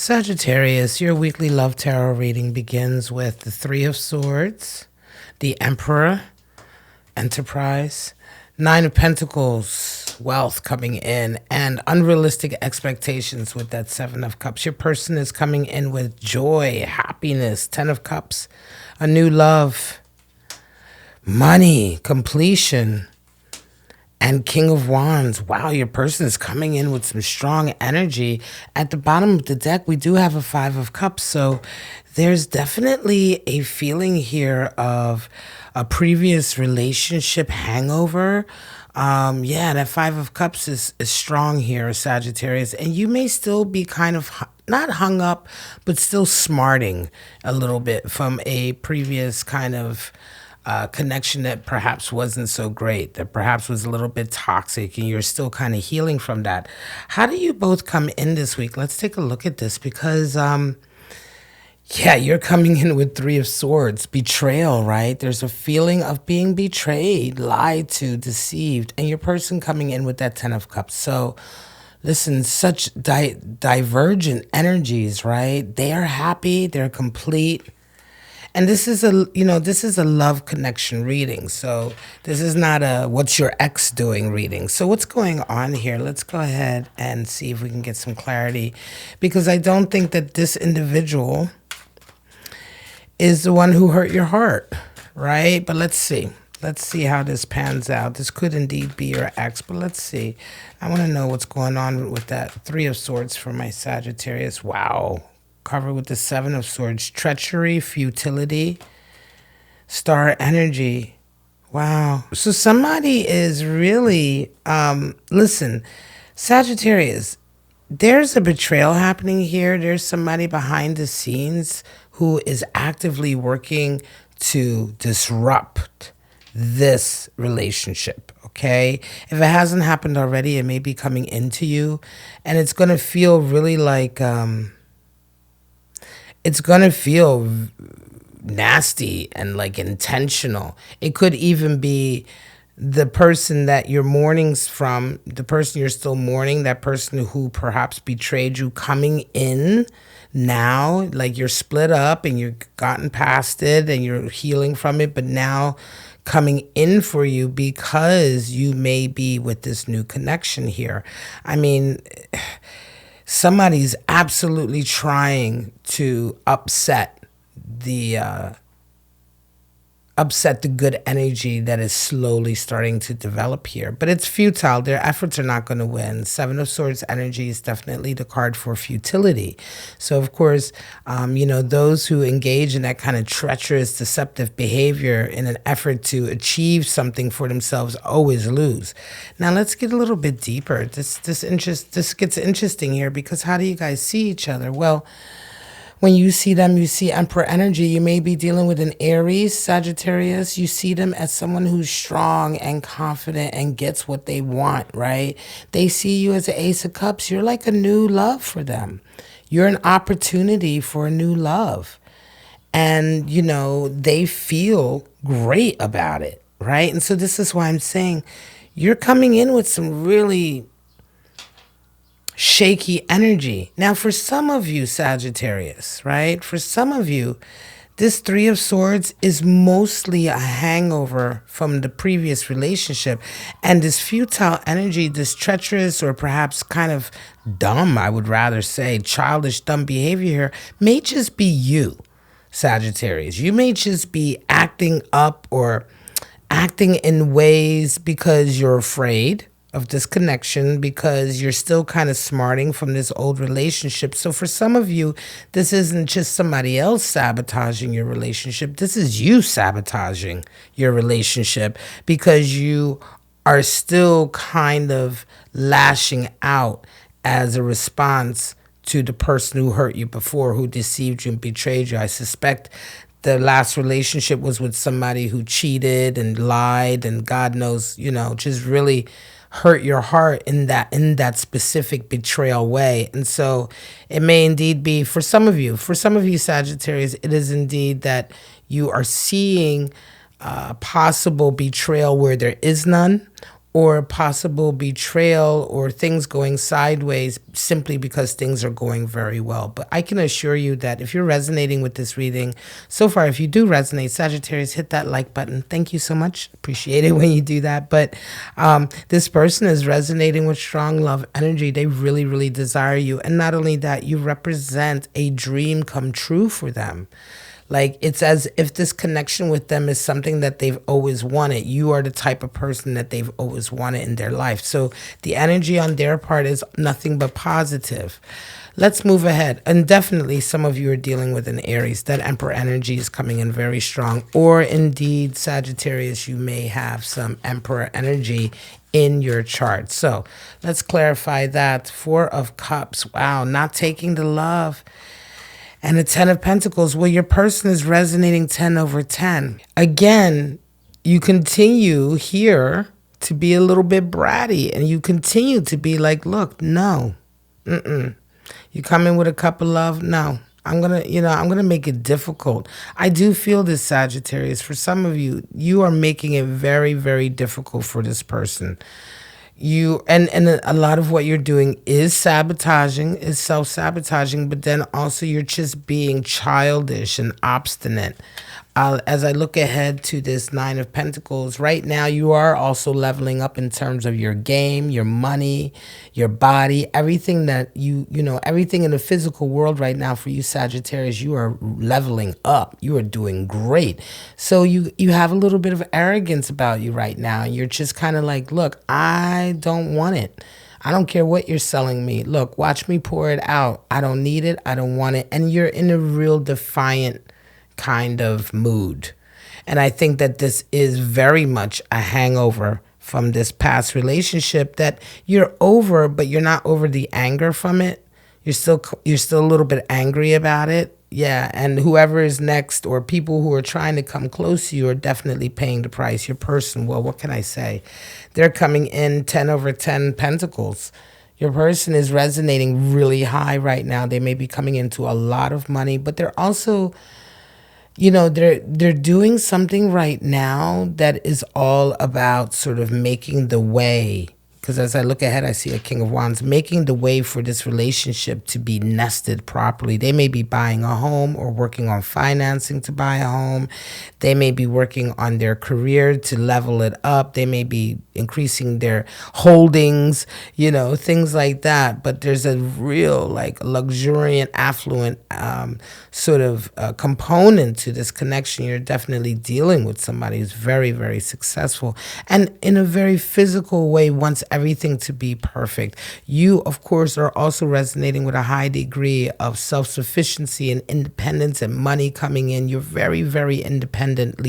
Sagittarius, your weekly love tarot reading begins with the Three of Swords, the Emperor, Enterprise, Nine of Pentacles, wealth coming in, and unrealistic expectations with that Seven of Cups. Your person is coming in with joy, happiness, Ten of Cups, a new love, money, completion, and King of Wands. Wow, your person is coming in with some strong energy. At the bottom of the deck, we do have a Five of Cups. So there's definitely a feeling here of a previous relationship hangover. Yeah, that Five of Cups is strong here, Sagittarius. And you may still be kind of not hung up, but still smarting a little bit from a previous kind of connection that perhaps wasn't so great, that perhaps was a little bit toxic, and you're still kind of healing from that. How do you both come in this week? Let's take a look at this because, yeah, you're coming in with Three of Swords, betrayal, right? There's a feeling of being betrayed, lied to, deceived, and your person coming in with that Ten of Cups. So listen, such divergent energies, right? They are happy, they're complete. And this is this is a love connection reading. So this is not a what's your ex doing reading. So what's going on here? Let's go ahead and see if we can get some clarity, because I don't think that this individual is the one who hurt your heart, right? But let's see. Let's see how this pans out. This could indeed be your ex, but let's see. I want to know what's going on with that Three of Swords for my Sagittarius. Wow. Covered with the Seven of Swords, treachery, futility, star energy. Wow. So somebody is really, listen, Sagittarius, there's a betrayal happening here. There's somebody behind the scenes who is actively working to disrupt this relationship. Okay, if it hasn't happened already, it may be coming into you, and it's going to feel really like, it's going to feel nasty and like intentional. It could even be the person that you're mourning from, the person you're still mourning, that person who perhaps betrayed you coming in now, like you're split up and you've gotten past it and you're healing from it, but now coming in for you because you may be with this new connection here. I mean, somebody's absolutely trying to upset the good energy that is slowly starting to develop here. But it's futile. Their efforts are not going to win. Seven of Swords energy is definitely the card for futility. So, of course, those who engage in that kind of treacherous, deceptive behavior in an effort to achieve something for themselves always lose. Now, let's get a little bit deeper. This gets interesting here, because how do you guys see each other? Well, when you see them, you see Emperor energy. You may be dealing with an Aries, Sagittarius. You see them as someone who's strong and confident and gets what they want, right? They see you as an Ace of Cups. You're like a new love for them. You're an opportunity for a new love. And, they feel great about it, right? And so this is why I'm saying you're coming in with some really shaky energy. Now, for some of you, Sagittarius, right? For some of you, this Three of Swords is mostly a hangover from the previous relationship. And this futile energy, this treacherous or perhaps kind of dumb, I would rather say, childish, dumb behavior here may just be you, Sagittarius. You may just be acting up or acting in ways because you're afraid of this connection, because you're still kind of smarting from this old relationship. So for some of you, this isn't just somebody else sabotaging your relationship. This is you sabotaging your relationship, because you are still kind of lashing out as a response to the person who hurt you before, who deceived you and betrayed you. I suspect the last relationship was with somebody who cheated and lied and God knows, just really hurt your heart in that specific betrayal way. And so it may indeed be for some of you Sagittarius, it is indeed that you are seeing possible betrayal where there is none, or possible betrayal or things going sideways simply because things are going very well. But I can assure you that if you're resonating with this reading so far, if you do resonate, Sagittarius, hit that like button. Thank you so much. Appreciate it when you do that. But this person is resonating with strong love energy. They really, really desire you. And not only that, you represent a dream come true for them. Like, it's as if this connection with them is something that they've always wanted. You are the type of person that they've always wanted in their life. So the energy on their part is nothing but positive. Let's move ahead. And definitely some of you are dealing with an Aries. That Emperor energy is coming in very strong. Or indeed, Sagittarius, you may have some Emperor energy in your chart. So let's clarify that. Four of Cups. Wow, not taking the love. And the 10 of Pentacles, well, your person is resonating 10 over 10. Again, you continue here to be a little bit bratty, and you continue to be like, look, no, You come in with a cup of love, no. I'm going to make it difficult. I do feel this, Sagittarius. For some of you, you are making it very, very difficult for this person. You and a lot of what you're doing is sabotaging, is self-sabotaging, but then also you're just being childish and obstinate. As I look ahead to this 9 of Pentacles, right now you are also leveling up in terms of your game, your money, your body, everything that everything in the physical world right now for you, Sagittarius, you are leveling up. You are doing great. So you have a little bit of arrogance about you right now. You're just kind of like, look, I don't want it. I don't care what you're selling me. Look, watch me pour it out. I don't need it. I don't want it. And you're in a real defiant kind of mood. And I think that this is very much a hangover from this past relationship that you're over, but you're not over the anger from it. You're still a little bit angry about it. Yeah, and whoever is next or people who are trying to come close to you are definitely paying the price. Your person, well, what can I say? They're coming in 10 over 10 Pentacles. Your person is resonating really high right now. They may be coming into a lot of money, but they're also, they're doing something right now that is all about sort of making the way. Because as I look ahead, I see a King of Wands, making the way for this relationship to be nested properly. They may be buying a home or working on financing to buy a home. They may be working on their career to level it up. They may be increasing their holdings, things like that. But there's a real, luxuriant, affluent sort of component to this connection. You're definitely dealing with somebody who's very, very successful. And in a very physical way, wants everything to be perfect. You, of course, are also resonating with a high degree of self-sufficiency and independence and money coming in. You're very, very independent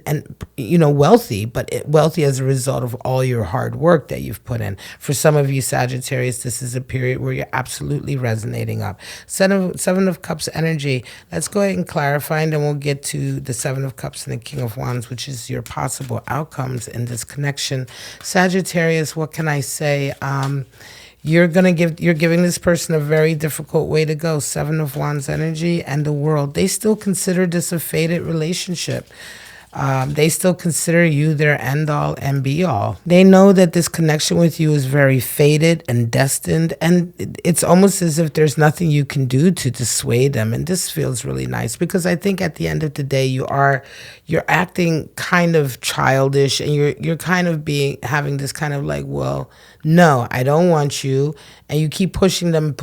and wealthy, but wealthy as a result of all your hard work that you've put in. For some of you, Sagittarius, this is a period where you're absolutely resonating up. Seven of Cups energy. Let's go ahead and clarify, and then we'll get to the 7 of Cups and the King of Wands, which is your possible outcomes in this connection. Sagittarius, what can I say? You're giving this person a very difficult way to go. 7 of Wands energy and the World. They still consider this a fated relationship. They still consider you their end all and be all. They know that this connection with you is very fated and destined, and it's almost as if there's nothing you can do to dissuade them. And this feels really nice because I think at the end of the day, you're acting kind of childish, and you're kind of having this kind of like, well, no, I don't want you. And you keep pushing them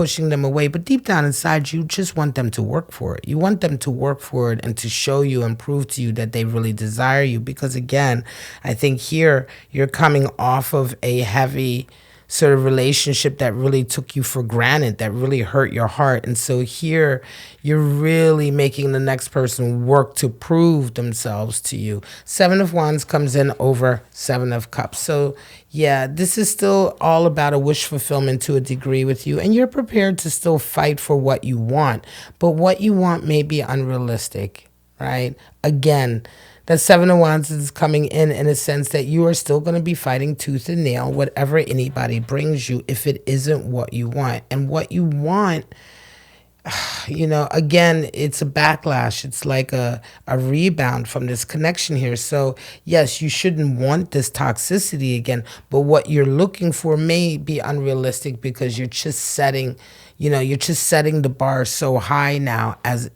away. But deep down inside, you just want them to work for it. You want them to work for it and to show you and prove to you that they really desire you. Because again, I think here you're coming off of a heavy sort of relationship that really took you for granted, that really hurt your heart. And so here you're really making the next person work to prove themselves to you. 7 of Wands comes in over 7 of Cups. So yeah, this is still all about a wish fulfillment to a degree with you, and you're prepared to still fight for what you want, but what you want may be unrealistic, right? Again, that 7 of Wands is coming in a sense that you are still going to be fighting tooth and nail, whatever anybody brings you, if it isn't what you want. And what you want, you know, again, it's a backlash. It's like a rebound from this connection here. So yes, you shouldn't want this toxicity again, but what you're looking for may be unrealistic because you're just setting, you know, you're just setting the bar so high now as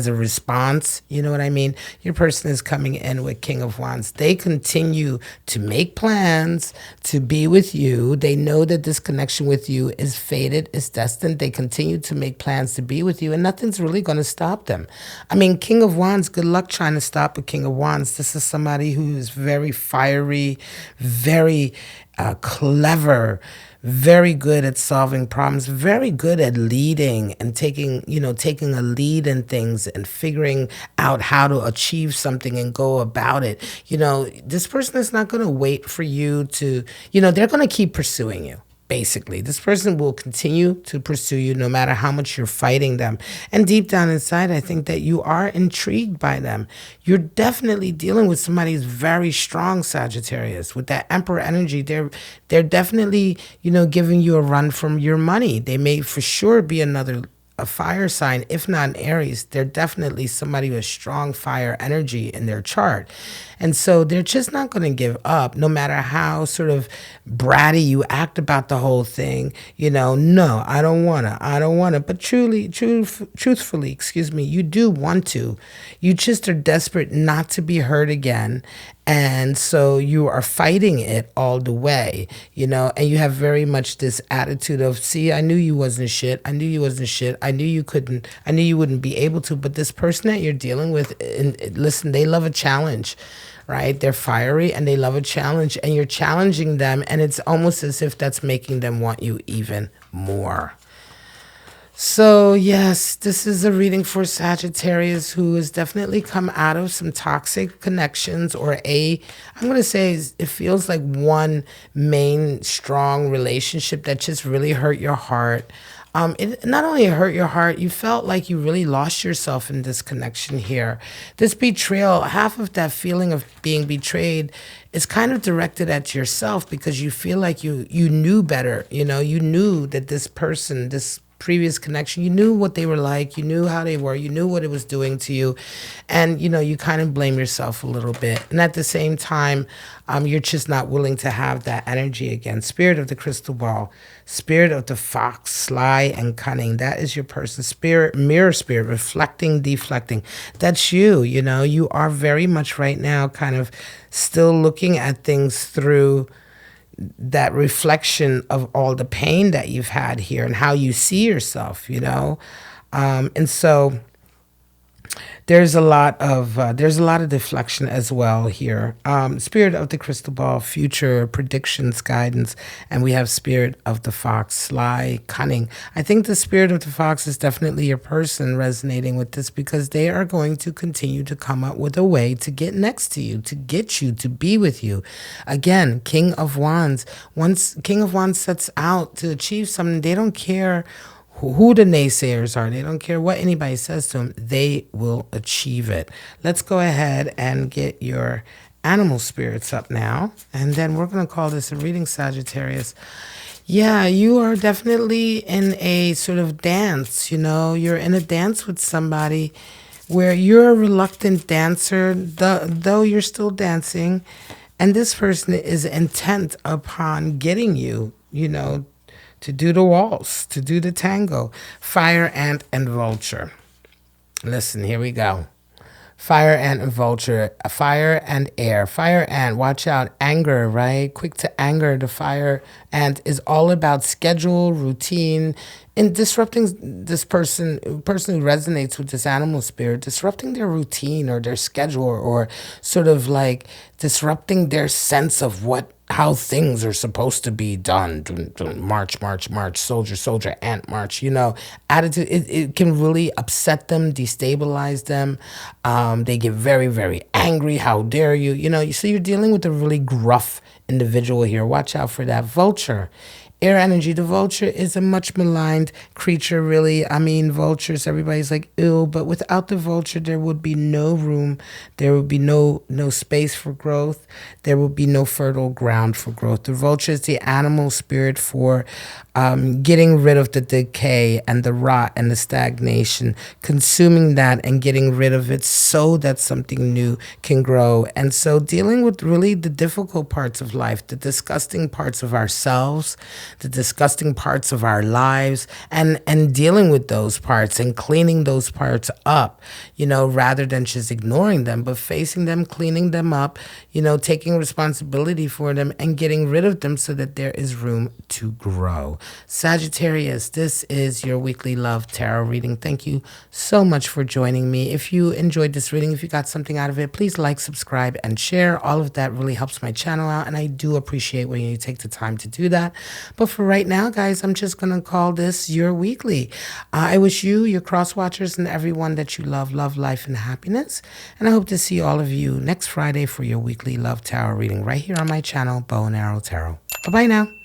a response. You know what I mean? Your person is coming in with King of Wands. They continue to make plans to be with you. They know that this connection with you is fated, is destined. They continue to make plans to be with you, and nothing's really going to stop them. I mean, King of Wands, good luck trying to stop a King of Wands. This is somebody who is very fiery, very clever, very good at solving problems, very good at leading and taking, you know, taking a lead in things and figuring out how to achieve something and go about it. You know, this person is not going to wait for you to, you know, they're going to keep pursuing you. Basically, this person will continue to pursue you no matter how much you're fighting them. And deep down inside, I think that you are intrigued by them. You're definitely dealing with somebody who's very strong, Sagittarius. With that Emperor energy, they're definitely, you know, giving you a run from your money. They may for sure be a fire sign, if not an Aries. They're definitely somebody with strong fire energy in their chart. And so they're just not going to give up, no matter how sort of bratty you act about the whole thing. You know, no, I don't want to. But truthfully, excuse me, you do want to. You just are desperate not to be hurt again. And so you are fighting it all the way, you know, and you have very much this attitude of, see, I knew you wasn't shit. I knew you wasn't shit. I knew you couldn't. I knew you wouldn't be able to. But this person that you're dealing with, listen, they love a challenge, right? They're fiery and they love a challenge, and you're challenging them. And it's almost as if that's making them want you even more. So yes, this is a reading for Sagittarius who has definitely come out of some toxic connections, or I'm going to say it feels like one main strong relationship that just really hurt your heart. It not only hurt your heart, you felt like you really lost yourself in this connection here. This betrayal, half of that feeling of being betrayed is kind of directed at yourself because you feel like you knew better. You know, you knew that this person, this previous connection, you knew what they were like, you knew how they were, you knew what it was doing to you, and you know, you kind of blame yourself a little bit. And at the same time, you're just not willing to have that energy again. Spirit of the crystal ball, spirit of the fox, sly and cunning, that is your person. Spirit, mirror spirit, reflecting, deflecting, that's you. You know, you are very much right now kind of still looking at things through that reflection of all the pain that you've had here and how you see yourself, you know. And so there's a lot of deflection as well here. Spirit of the crystal ball, future predictions, guidance, and we have spirit of the fox, sly, cunning. I think the spirit of the fox is definitely your person resonating with this, because they are going to continue to come up with a way to get next to you, to get you, to be with you. Again, King of Wands. Once King of Wands sets out to achieve something, they don't care who the naysayers are. They don't care what anybody says to them. They will achieve it. Let's go ahead and get your animal spirits up now. And then we're going to call this a reading, Sagittarius. Yeah, you are definitely in a sort of dance. You know, you're in a dance with somebody where you're a reluctant dancer, though you're still dancing. And this person is intent upon getting you, you know, to do the waltz, to do the tango. Fire, ant, and vulture. Listen, here we go. Fire, ant, and vulture. Fire and air. Fire ant, watch out. Anger, right? Quick to anger. The fire ant is all about schedule, routine, and disrupting this person who resonates with this animal spirit, disrupting their routine or their schedule, or sort of like disrupting their sense of how things are supposed to be done. March, march, march, soldier, soldier, ant march, you know, attitude. It can really upset them, destabilize them. They get very, very angry. How dare you? You know, so you're dealing with a really gruff individual here. Watch out for that. Vulture. Air energy. The vulture is a much maligned creature, really. I mean, vultures, everybody's like, ew, but without the vulture, there would be no room. There would be no space for growth. There would be no fertile ground for growth. The vulture is the animal spirit for getting rid of the decay and the rot and the stagnation, consuming that and getting rid of it so that something new can grow. And so dealing with really the difficult parts of life, the disgusting parts of ourselves, the disgusting parts of our lives, and dealing with those parts and cleaning those parts up, you know, rather than just ignoring them, but facing them, cleaning them up, you know, taking responsibility for them and getting rid of them so that there is room to grow. Sagittarius, this is your weekly love tarot reading. Thank you so much for joining me. If you enjoyed this reading, if you got something out of it, please like, subscribe, and share. All of that really helps my channel out, and I do appreciate when you take the time to do that. But for right now, guys, I'm just going to call this your weekly. I wish you, your cross watchers, and everyone that you love, life, and happiness. And I hope to see all of you next Friday for your weekly love tarot reading right here on my channel, Bow and Arrow Tarot. Bye-bye now.